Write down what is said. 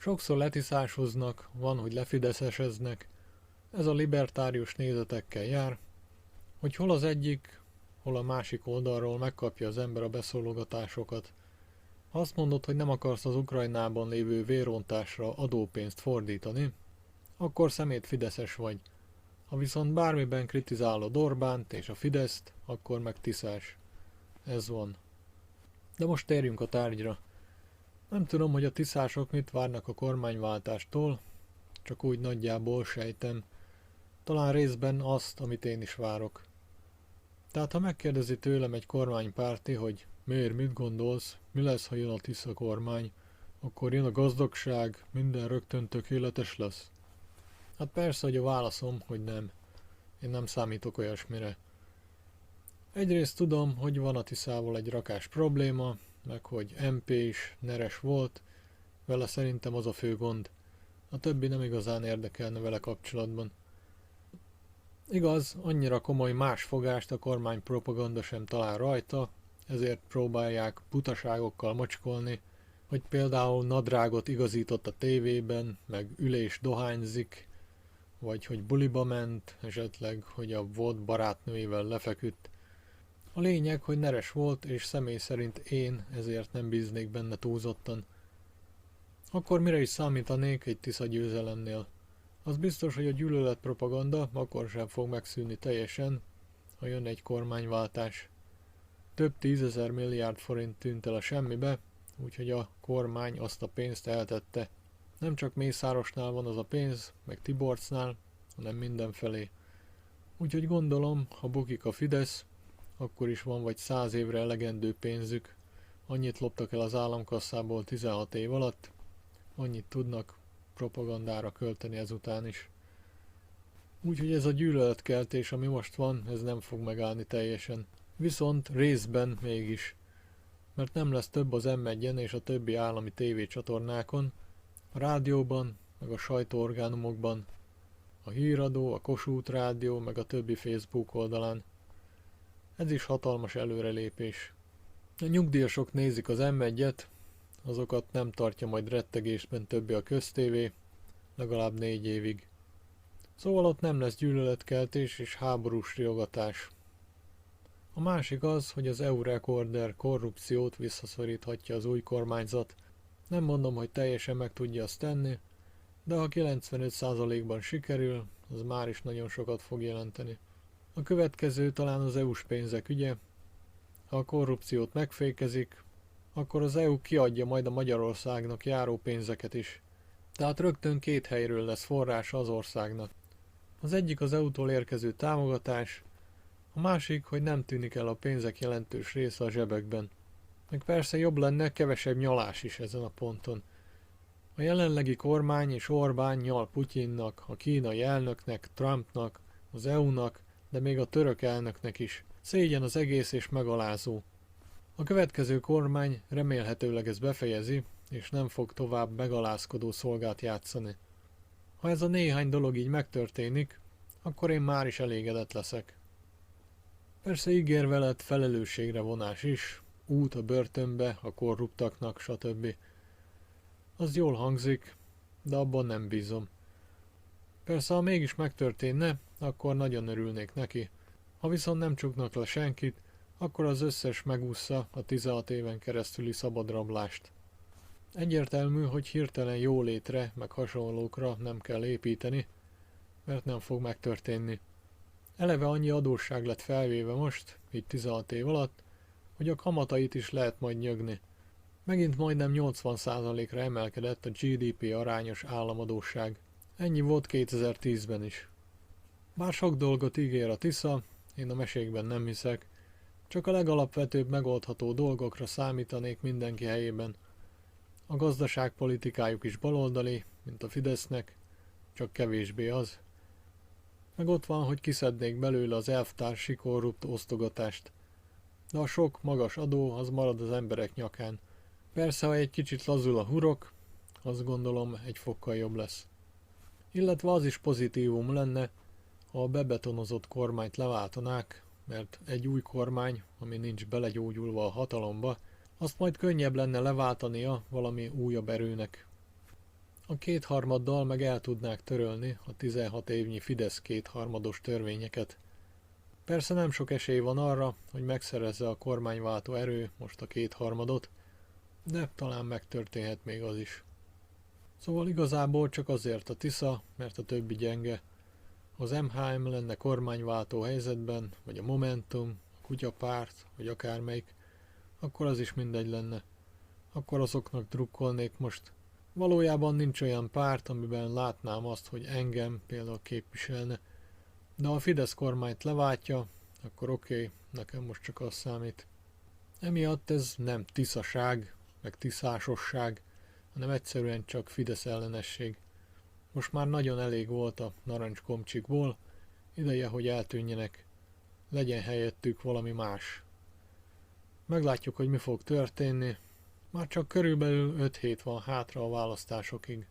Sokszor letiszásoznak, van, hogy lefideszeseznek. Ez a libertárius nézetekkel jár, hogy hol az egyik, hol a másik oldalról megkapja az ember a beszólogatásokat. Ha azt mondod, hogy nem akarsz az Ukrajnában lévő vérontásra adópénzt fordítani, akkor szemét fideszes vagy. Ha viszont bármiben kritizálod Orbánt és a Fideszt, akkor meg tiszás. Ez van. De most térjünk a tárgyra. Nem tudom, hogy a tiszások mit várnak a kormányváltástól, csak úgy nagyjából sejtem. Talán részben azt, amit én is várok. Tehát ha megkérdezi tőlem egy kormánypárti, hogy miért, mit gondolsz, mi lesz, ha jön a Tisza kormány, akkor jön a gazdagság, minden rögtön tökéletes lesz. Hát persze, hogy a válaszom, hogy nem. Én nem számítok olyasmire. Egyrészt tudom, hogy van a Tiszával egy rakás probléma, meg hogy MP is neres volt, vele szerintem az a fő gond. A többi nem igazán érdekelne vele kapcsolatban. Igaz, annyira komoly másfogást a kormány propaganda sem talál rajta, ezért próbálják butaságokkal macskolni, hogy például nadrágot igazított a tévében, meg ülés dohányzik, vagy hogy buliba ment, esetleg, hogy a volt barátnőjével lefeküdt. A lényeg, hogy neres volt, és személy szerint én ezért nem bíznék benne túlzottan. Akkor mire is számítanék egy Tisza győzelemnél? Az biztos, hogy a gyűlöletpropaganda akkor sem fog megszűnni teljesen, ha jön egy kormányváltás. Több 10 000 milliárd forint tűnt el a semmibe, úgyhogy a kormány azt a pénzt eltette. Nem csak Mészárosnál van az a pénz, meg Tiborcnál, hanem mindenfelé. Úgyhogy gondolom, ha bukik a Fidesz, akkor is van vagy 100 évre elegendő pénzük. Annyit loptak el az államkasszából 16 év alatt, annyit tudnak propagandára költeni ezután is. Úgyhogy ez a gyűlöletkeltés, ami most van, ez nem fog megállni teljesen. Viszont részben mégis. Mert nem lesz több az M1-en és a többi állami tévécsatornákon, a rádióban, meg a sajtóorgánumokban, a híradó, a Kossuth Rádió, meg a többi Facebook oldalán. Ez is hatalmas előrelépés. A nyugdíjasok nézik az M1-et, azokat nem tartja majd rettegésben többé a köztévé, legalább 4 évig. Szóval ott nem lesz gyűlöletkeltés és háborús riogatás. A másik az, hogy az EU rekorder korrupciót visszaszoríthatja az új kormányzat. Nem mondom, hogy teljesen meg tudja azt tenni, de ha 95%-ban sikerül, az már is nagyon sokat fog jelenteni. A következő talán az EU-s pénzek ügye. Ha a korrupciót megfékezik, akkor az EU kiadja majd a Magyarországnak járó pénzeket is. Tehát rögtön 2 helyről lesz forrása az országnak. Az egyik az EU-tól érkező támogatás, a másik, hogy nem tűnik el a pénzek jelentős része a zsebekben. Meg persze jobb lenne kevesebb nyalás is ezen a ponton. A jelenlegi kormány és Orbán nyal Putyinnak, a kínai elnöknek, Trumpnak, az EU-nak, de még a török elnöknek is. Szégyen az egész és megalázó. A következő kormány remélhetőleg ezt befejezi, és nem fog tovább megalázkodó szolgát játszani. Ha ez a néhány dolog így megtörténik, akkor én már is elégedett leszek. Persze ígérve lett felelősségre vonás is, út a börtönbe, a korruptaknak, stb. Az jól hangzik, de abban nem bízom. Persze, ha mégis megtörténne, akkor nagyon örülnék neki. Ha viszont nem csuknak le senkit, akkor az összes megúszza a 16 éven keresztüli szabadrablást. Egyértelmű, hogy hirtelen jólétre, meg hasonlókra nem kell építeni, mert nem fog megtörténni. Eleve annyi adósság lett felvéve most, így 16 év alatt, hogy a kamatait is lehet majd nyögni. Megint majdnem 80%-ra emelkedett a GDP arányos államadósság. Ennyi volt 2010-ben is. Bár sok dolgot ígér a Tisza, én a mesékben nem hiszek, csak a legalapvetőbb megoldható dolgokra számítanék mindenki helyében. A gazdaságpolitikájuk is baloldali, mint a Fidesznek, csak kevésbé az. Meg ott van, hogy kiszednék belőle az elvtársi korrupt osztogatást. De a sok magas adó az marad az emberek nyakán. Persze, ha egy kicsit lazul a hurok, azt gondolom egy fokkal jobb lesz. Illetve az is pozitívum lenne, ha a bebetonozott kormányt leváltanák, mert egy új kormány, ami nincs belegyógyulva a hatalomba, azt majd könnyebb lenne leváltania valami újabb erőnek. A kétharmaddal meg el tudnák törölni a 16 évnyi Fidesz kétharmados törvényeket. Persze nem sok esély van arra, hogy megszerezze a kormányváltó erő most a kétharmadot, de talán megtörténhet még az is. Szóval igazából csak azért a Tisza, mert a többi gyenge. Az MHM lenne kormányváltó helyzetben, vagy a Momentum, a Kutyapárt, vagy akármelyik, akkor az is mindegy lenne. Akkor azoknak drukkolnék most. Valójában nincs olyan párt, amiben látnám azt, hogy engem például képviselne. De ha a Fidesz kormányt leváltja, akkor oké, nekem most csak az számít. Emiatt ez nem tiszaság, meg tiszásosság, hanem egyszerűen csak Fidesz ellenesség. Most már nagyon elég volt a narancskomcsikból, ideje, hogy eltűnjenek. Legyen helyettük valami más. Meglátjuk, hogy mi fog történni. Már csak körülbelül 5 hét van hátra a választásokig.